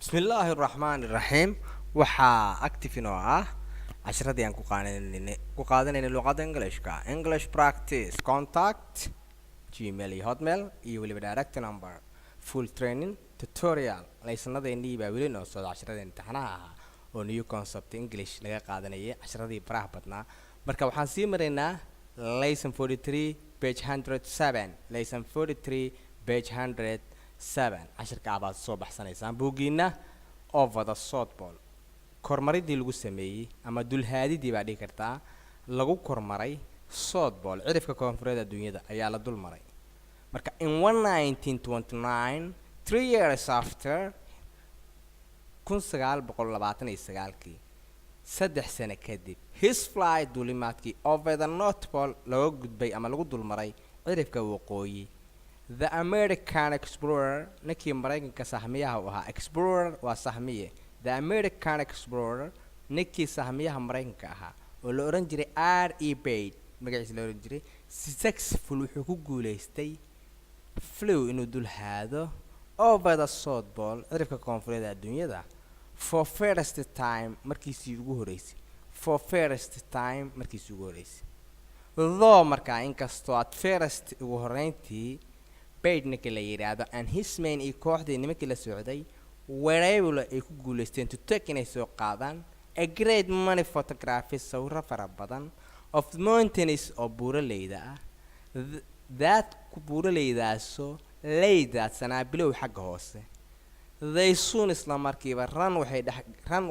بسم الله الرحمن الرحيم waxaa active inoo ah casharadii aan ku qaadanayna luqadda Englishka English practice contact Gmail iyo Hotmail iyo waliba direct number full training tutorial laysanadeenii baa weli noo soo casharadeen imtixaanaha ah oo new concept English laga qaadanayay casharadii faraha badnaa marka waxaan sii maraynaa lesson 43 page 107 lesson 43 page 107 casharka abaad soo baxsanaysaan buugiina over the softball kormaridii lagu sameeyay ama dulhaadidii baa dhigi kartaa lagu kormaray softball cirifka koonfureed adduunyada ayaa la dul maray marka in 1929 3 years after 1929 saddex sano kadib his flight duulimaadkii over the north pole laga gudbay ama lagu dul maray cirifka waqooyi the American explorer ninkii Mareykanka sahmiyaha u ahaa explorer waa sahmiye the American explorer ninkii sahmiyaha Mareykanka ahaa oo la oran jiray R.E. Bate magaciisa la oran jiray successful wuxuu ku guuleystay flew inuu dul haado over the south pole cirifka koonfureed adduunyada for first time markiisii ugu horeysay for first time markiisii ugu horeysay though markaa inkastoo at first ugu horeyntii Bate ninka la yiraahdo and his men iyo kooxdii nimankii la socday wherever ay ku guuleysteen to take inay soo qaadaan a great many photographs sawirro fara badan of mountains oo buuraleyda ah that buuraleydaasoo leydaasanaa bilow xagga hoose they soon isla markiiba run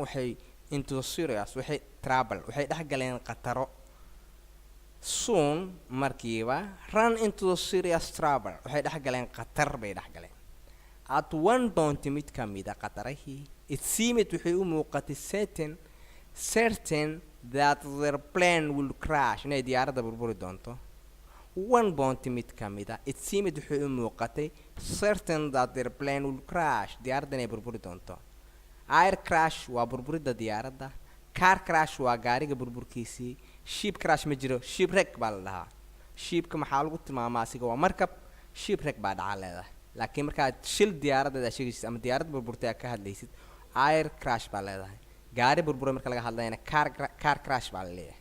waxay into the serious waxay trouble waxay dhex galeen qataro soon markiiba run into the serious trouble waxay dhex galeen qatar bay dhex galeen at one point mid ka mid ah qatarihii it seemed waxay u muuqatay certain that their plane will crash inay diyaaradda burburi doonto one point mid ka mid ah it seemed waxay u muuqatay certain that their plane will crash diyaaradda inay burburi doonto air crash waa burburidda diyaaradda car crash waa gaariga burburkiisii ship crash ma jiro shipwreck baa la dhahaa shipka maxaa lagu tilmaamaa asiga waa markab shipwreck baa dhaca leedahay laakiin markaad shil diyaaradda sheegaysid ama diyaarad burburtay ka hadlaysid air crash baa leedahay gaari burburay marka laga hadlayna car crash baa leeyahay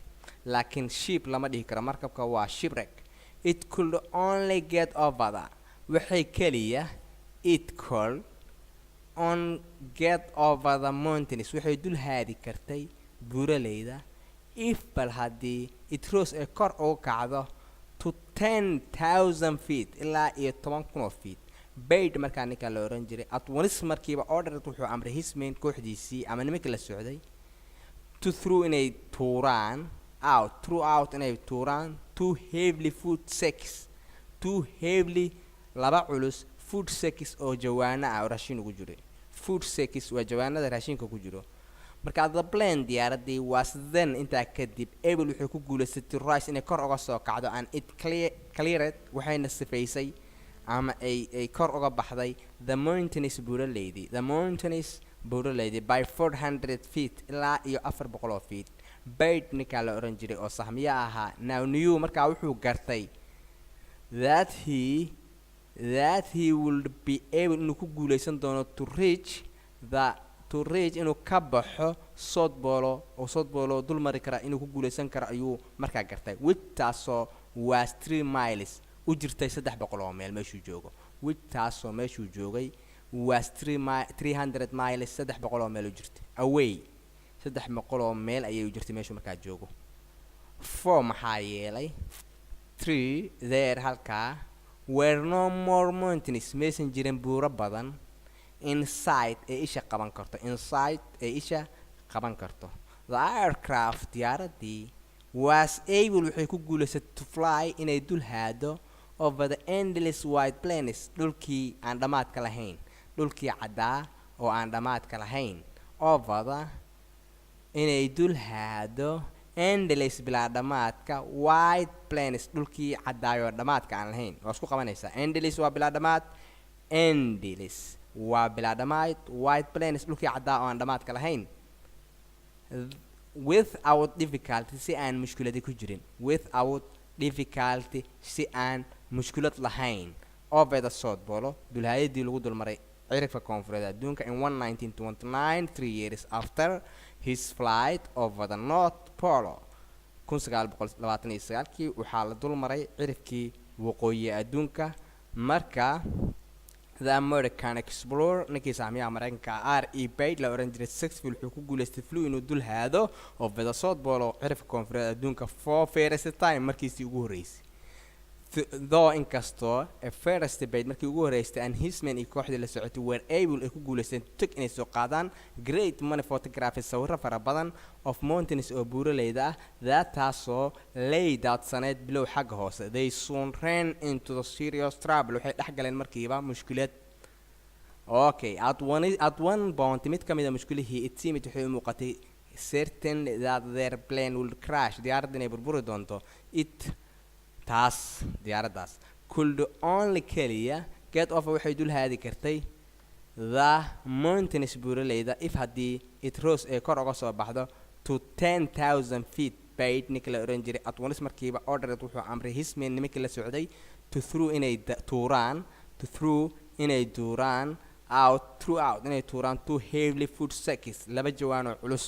laakiin ship lama dhihi karo markabka waa shipwreck it could only get over that waxay kaliya it could on get over the mountains waxay dul haadi kartay buuraleyda if bal haddii it rose ee kor ugu kacdo to 10,000 feet ilaa iyo 10,000 feet Bate markaa ninka la oran jiray at once markiiba order wuxuu amray his men kooxdiisii ama nimankii la socday to through inay tuuraan throughout inay tuuraan two heavily food sacks two heavily laba culus food sacks oo jawaano ah oo raashin ugu jiray food sacks waa jawaanada raashinka ku jiro marka the plane diyaaradii was then intaa kadib able wuxuu ku guuleystay rise inay kor uga soo kacdo and it cleared waxayna sifaysay ama ay kor uga baxday the mountains buuraleydi by 400 feet ilaa iyo 400 feet Bate ninka la oran jiray oo sahmiya ahaa now knew markaa wuxuu gartay that he would be able inuu ku guuleysan doono to reach inuu ka baxo softball dul mari kara inuu ku guuleysan karo ayuu markaa gartay witaasoo was 3 miles u jirtay 300 oo meel meeshuu joogo witaasoo meeshuu joogay was 300 miles 300 oo meel u jirtay away 300 oo meel ayay u jirtay meeshuu markaa joogo 4 maxaa yeelay 3 there halkaa were no more mountains meesan jirin buuro badan inside ee isha qaban karto the aircraft diyaaradii was able waxay ku guuleysatay to fly inay dul haado over the endless white plains dhulkii aan dhamaadka lahayn dhulkii caddaa oo aan dhamaadka lahayn over the inay dul haado endless bilaa dhamaadka white plains dhulkii caddaayo dhamaadka aan lahayn waa isku qabanaysaa endless waa bilaa dhamaad endless waa bilaa dhamayd white plains dhulkii caddaa oo aan dhamaadka lahayn without difficulty si aan mushkiladi ku jirin without difficulty si aan mushkilad lahayn over the south pole dulhaayadii lagu dulmaray cirifka koonfureed adduunka in 1929 3 years after his flight over the north pole 1929kii waxaa la dulmaray cirifkii waqooyi adduunka marka the American explorer ninkii saamiyaha Mareykanka R.E. Page la oran jiray successful wuxuu ku guuleystay flu inuu dul haado over the south pole cirifka koonfureed adduunka for first time markiisii ugu horeysay though inkastoo first Page markii ugu horeysay and his men iyo kooxdii la socotay were able ay ku guuleysteen tug inay soo qaadaan great many photographs sawirro fara badan of mountains oo buuraleyda ah that taasoo laid out saneed bilow xagga hoose they soon ran into the serious trouble waxay dhex galeen markiiba mushkilad okay at one point mid ka mid ah mushkilihii it seemed waxay u muuqatay certain that their plane will crash diyaaradda inay burburi doonto taas diyaaraddaas could only keliya get off waxay dul haadi kartay the mountains buuraleyda if haddii it rose ee kor uga soo baxdo to 10,000 feet Page ninka la oran jiray at once markiiba ordered wuxuu amray his men nimankii la socday to through inay tuuraan inay tuuraan two heavily food sacks laba jawaan oo culus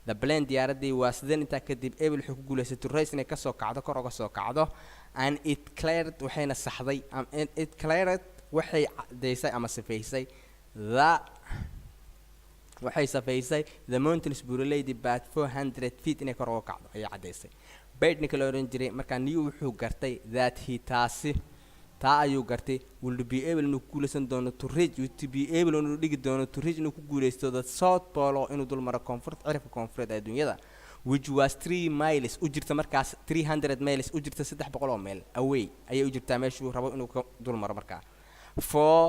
the plane diyaaradii waa sideen intaa kadib able wuxuu ku guuleystay to race inay kasoo kacdo kor uga soo kacdo and it cleared waxayna saxday it cleared waxay cadeysay ama safaysay the mountains buuraleydi baad 400 feet inay kor uga kacdo ayay cadeysay Page ninka la oran jiray markaa niyu wuxuu gartay that he taa ayuu gartay will be able inuu ku guuleysan doono to reach inuu dhigi doono to reach inuu ku guuleysto the south pole inuu dul maro cirifka koonfureed ee adduunyada which was 3 miles u jirta markaas 300 miles u jirta 300 oo meel away ayay u jirtaa meeshuu rabo inuu ka dul maro markaa for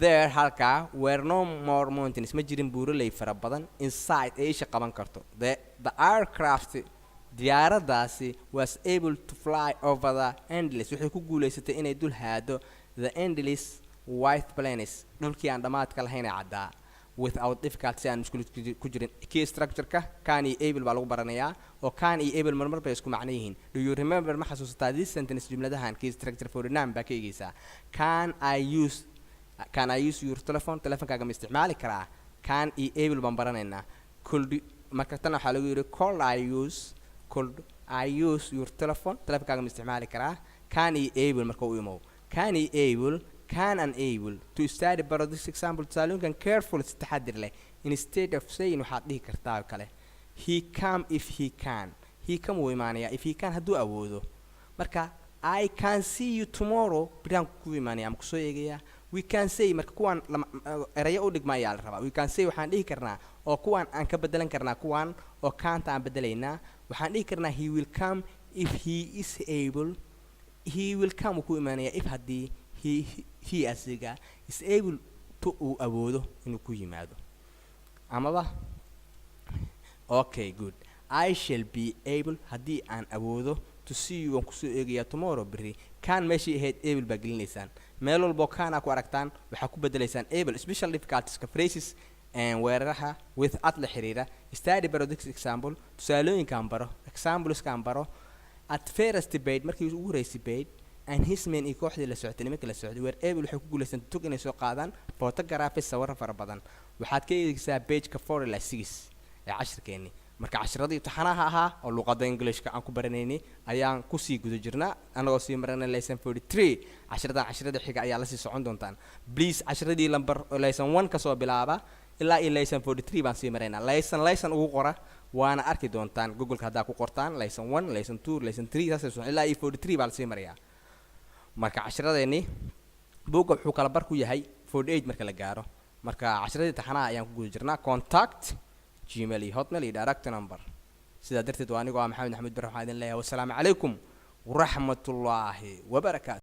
there halka were no more mountains ma jirin buuraley fara badan inside ay isha qaban karto the aircraft diyaaraddaasi was able to fly over the endless waxay ku guuleysatay inay dul haado the endless white plains dhulkii aan dhamaadka lahayn ee caddaa without difficulty aan mushkilad ku jirin key structure-ka can iyo able baa lagu baranayaa oo can iyo able marmar bay isku macno yihiin do you remember ma xasuusataa this sentence jumladahan key structure for name baa ka eegaysaa can I use your telephone-kaaga ma isticmaali karaa can iyo able baan baranaynaa marka tan waxaa lagu yidhi could I use your telephone-kaaga ma isticmaali karaa can iyo able marka u imow can iyo able can and able to study baro this example tusaalooyinkan careful si taxadir leh instead of saying waxaad dhihi kartaa kale he come if he can wuu imaanayaa if he can hadduu awoodo marka I can see you tomorrow biraan ku imaanaya ama kusoo eegayaa we can say marka kuwaan erayo u dhigmayaa la rabaa we can say waxaan dhihi karnaa oo kuwaan aan ka bedelan karnaa kuwaan oo kaanta aan bedelaynaa waxaan dhihi karnaa he will come if he is able he will come ku imaanaya if haddii he asiga is able to uu awoodo inuu ku yimaado amaba okay good I shall be able haddii aan awoodo to see you aan kusoo eegayaa tomorrow berri kan meeshii ahayd able baa gelinaysaan meel walbo kaana ku aragtaan waxaa ku bedelaysaan able special difficulties phrases and weeraraha with at la xiriira study baro this example tusaalooyinkaan baro exampleskaan baro at first Page markii ugu horeysay Page and his men iyo kooxdii la socotay nimanka la socday were able waxay ku guuleysteen tug inay soo qaadaan photographs sawirro fara badan waxaad ka eegaysaa Page-ka 4 ilaa 6 ee casharkeeni marka casharadii imtixaanaha ahaa oo luqadda Englishka aan ku baranaynay ayaan ku sii guda jirnaa anagoo sii maranay lesson 43 casharada xiga ayaa la sii socon doontaan please casharadii lambar lesson 1 ka soo bilaaba ilaa lesson 43 baan sii maraynaa lesson ugu qora waana arki doontaan Google-ka haddaa ku qortaan lesson 1 lesson 2 lesson 3 saas ilaa 43 baa la sii marayaa marka casharadeeni buugga wuxuu kala bar ku yahay 48 marka la gaaro marka casharadii imtixaanaha ayaan ku guda jirnaa contact Gmail iyo Hotmail iyo direct number sidaa darteed waa anigu Maxamed Axmed Barre waxaan idin leeyahay wassalaamu calaykum waraxmatullaahi wabarakaatu